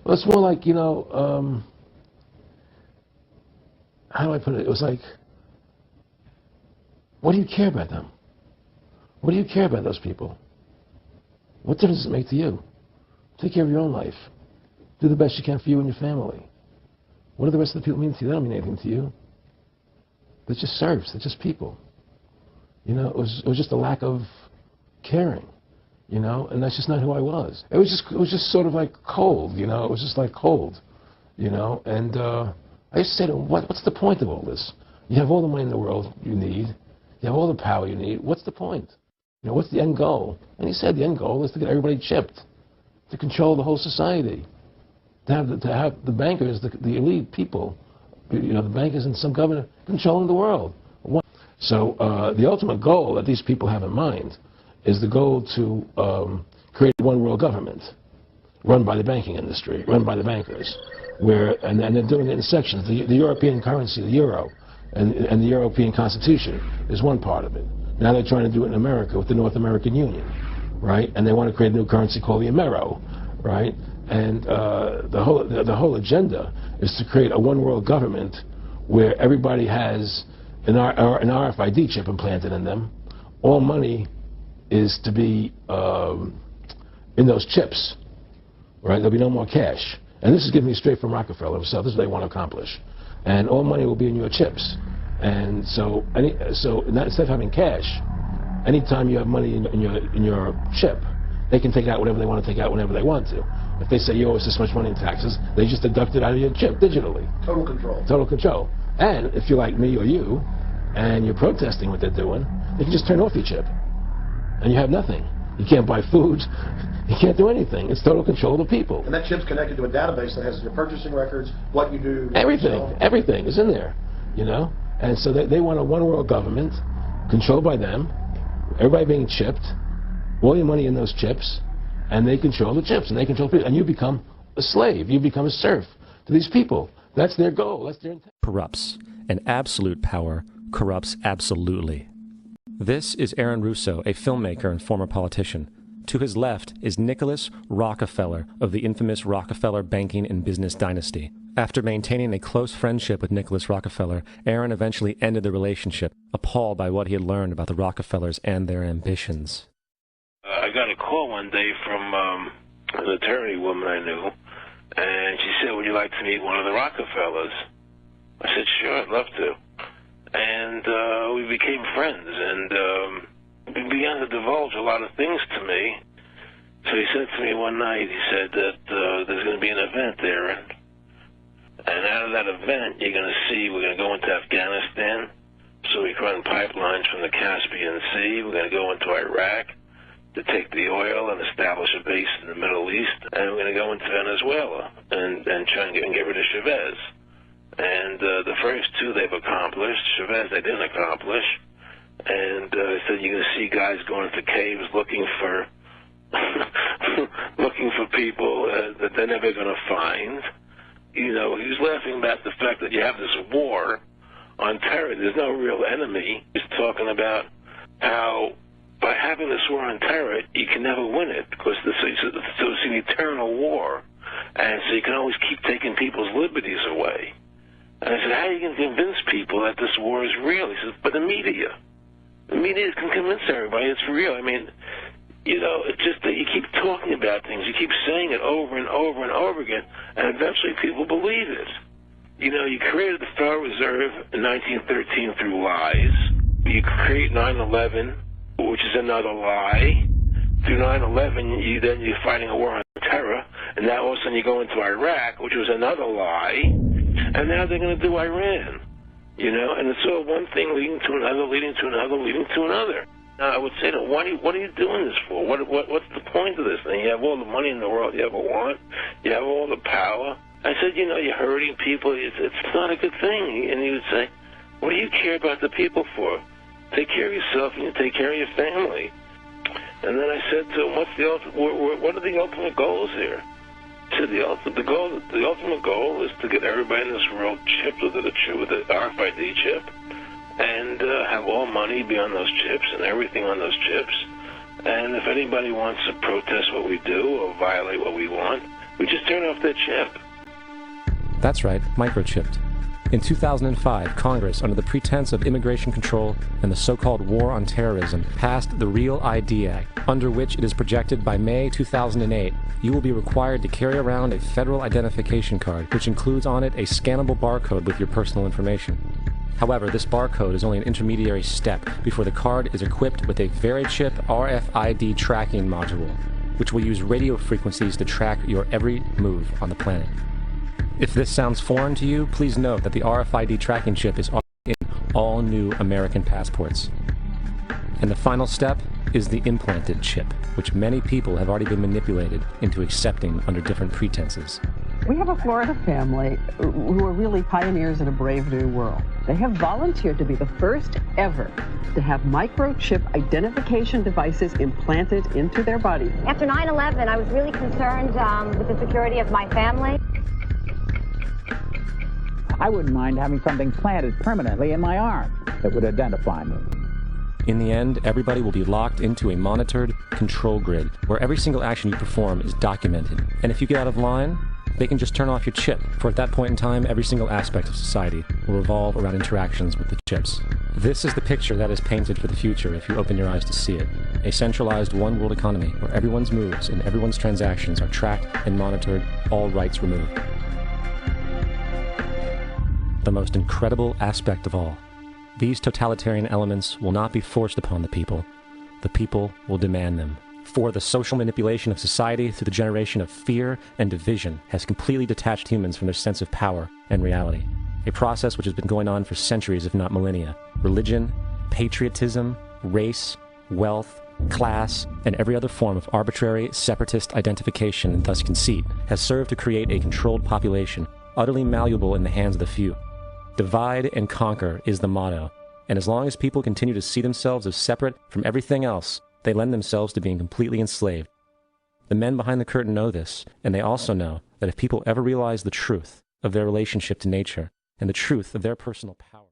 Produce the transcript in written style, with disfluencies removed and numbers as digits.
Well, it's more like, how do I put it? It was like, what do you care about them? What do you care about those people? What difference does it make to you? Take care of your own life. Do the best you can for you and your family. What do the rest of the people mean to you? They don't mean anything to you. They're just serfs. They're just people. It was just a lack of caring, and that's just not who I was. It was just sort of like cold, It was just like cold, And I used to say to him, what's the point of all this? You have all the money in the world you need. You have all the power you need. What's the point? What's the end goal? And he said the end goal is to get everybody chipped, to control the whole society, to have the bankers, the elite people, the bankers and some governor controlling the world. So the ultimate goal that these people have in mind is the goal to create one world government run by the banking industry, run by the bankers, and they're doing it in sections. The European currency, the euro, and the European Constitution is one part of it. Now they're trying to do it in America with the North American Union, right? And they want to create a new currency called the Amero, right? And the whole agenda is to create a one world government where everybody has an RFID chip implanted in them. All money is to be in those chips, right? There'll be no more cash. And this is giving me straight from Rockefeller himself. This is what they want to accomplish. And all money will be in your chips. And so instead of having cash, anytime you have money in your chip, they can take out whatever they want to take out whenever they want to. If they say you owe us this much money in taxes, they just deduct it out of your chip digitally. Total control. Total control. And if you're like me or you, and you're protesting what they're doing, they can just turn off your chip. And you have nothing. You can't buy food. You can't do anything. It's total control of the people. And that chip's connected to a database that has your purchasing records, what you do. Everything is in there, And so they want a one world government controlled by them, everybody being chipped, all your money in those chips, and they control the chips, and they control people, and you become a slave, you become a serf to these people. That's their goal, that's their intent. Corrupts, and absolute power corrupts absolutely. This is Aaron Russo, a filmmaker and former politician. To his left is Nicholas Rockefeller of the infamous Rockefeller banking and business dynasty. After maintaining a close friendship with Nicholas Rockefeller, Aaron eventually ended the relationship, appalled by what he had learned about the Rockefellers and their ambitions. I got a call one day from an attorney woman I knew, and she said, would you like to meet one of the Rockefellers? I said, sure, I'd love to. And we became friends, and he began to divulge a lot of things to me. So he said to me one night, he said that there's going to be an event there, and out of that event, you're going to see we're going to go into Afghanistan, so we can run pipelines from the Caspian Sea. We're going to go into Iraq to take the oil and establish a base in the Middle East, and we're going to go into Venezuela and try and get rid of Chavez. And the first two they've accomplished. Chavez they didn't accomplish. And he said you're going to see guys going into caves looking for people that they're never going to find. He was laughing about the fact that you have this war on terror. There's no real enemy. He's talking about how by having this war on terror, you can never win it because it's an eternal war. And so you can always keep taking people's liberties away. And I said, how are you going to convince people that this war is real? He says, but the media can convince everybody it's real. I mean, it's just that you keep talking about things. You keep saying it over and over and over again, and eventually people believe it. You created the Federal Reserve in 1913 through lies. You create 9/11, which is another lie. Through 9/11, you're fighting a war on terror, and now all of a sudden you go into Iraq, which was another lie, and now they're going to do Iran. And it's all one thing leading to another, leading to another, leading to another. Now, I would say to them, what are you doing this for? What's the point of this thing? You have all the money in the world you ever want. You have all the power. I said, you're hurting people. It's not a good thing. And he would say, what do you care about the people for? Take care of yourself and you take care of your family. And then I said to him, what are the ultimate goals here? He said, the ultimate goal is to get everybody in this world chipped with the RFID chip and have all money be on those chips and everything on those chips. And if anybody wants to protest what we do or violate what we want, We just turn off that chip. That's right, microchipped. In 2005, Congress, under the pretense of immigration control and the so-called war on terrorism, passed the Real ID Act, under which it is projected by May 2008, you will be required to carry around a federal identification card, which includes on it a scannable barcode with your personal information. However, this barcode is only an intermediary step before the card is equipped with a VeriChip RFID tracking module, which will use radio frequencies to track your every move on the planet. If this sounds foreign to you, please note that the RFID tracking chip is already in all new American passports. And the final step is the implanted chip, which many people have already been manipulated into accepting under different pretenses. We have a Florida family who are really pioneers in a brave new world. They have volunteered to be the first ever to have microchip identification devices implanted into their body. After 9/11, I was really concerned with the security of my family. I wouldn't mind having something planted permanently in my arm that would identify me. In the end, everybody will be locked into a monitored control grid where every single action you perform is documented. And if you get out of line, they can just turn off your chip, for at that point in time, every single aspect of society will revolve around interactions with the chips. This is the picture that is painted for the future if you open your eyes to see it. A centralized one-world economy where everyone's moves and everyone's transactions are tracked and monitored, all rights removed. The most incredible aspect of all. These totalitarian elements will not be forced upon the people will demand them. For the social manipulation of society through the generation of fear and division has completely detached humans from their sense of power and reality. A process which has been going on for centuries, if not millennia. Religion, patriotism, race, wealth, class, and every other form of arbitrary, separatist identification and thus conceit has served to create a controlled population, utterly malleable in the hands of the few. Divide and conquer is the motto, and as long as people continue to see themselves as separate from everything else, they lend themselves to being completely enslaved. The men behind the curtain know this, and they also know that if people ever realize the truth of their relationship to nature and the truth of their personal power,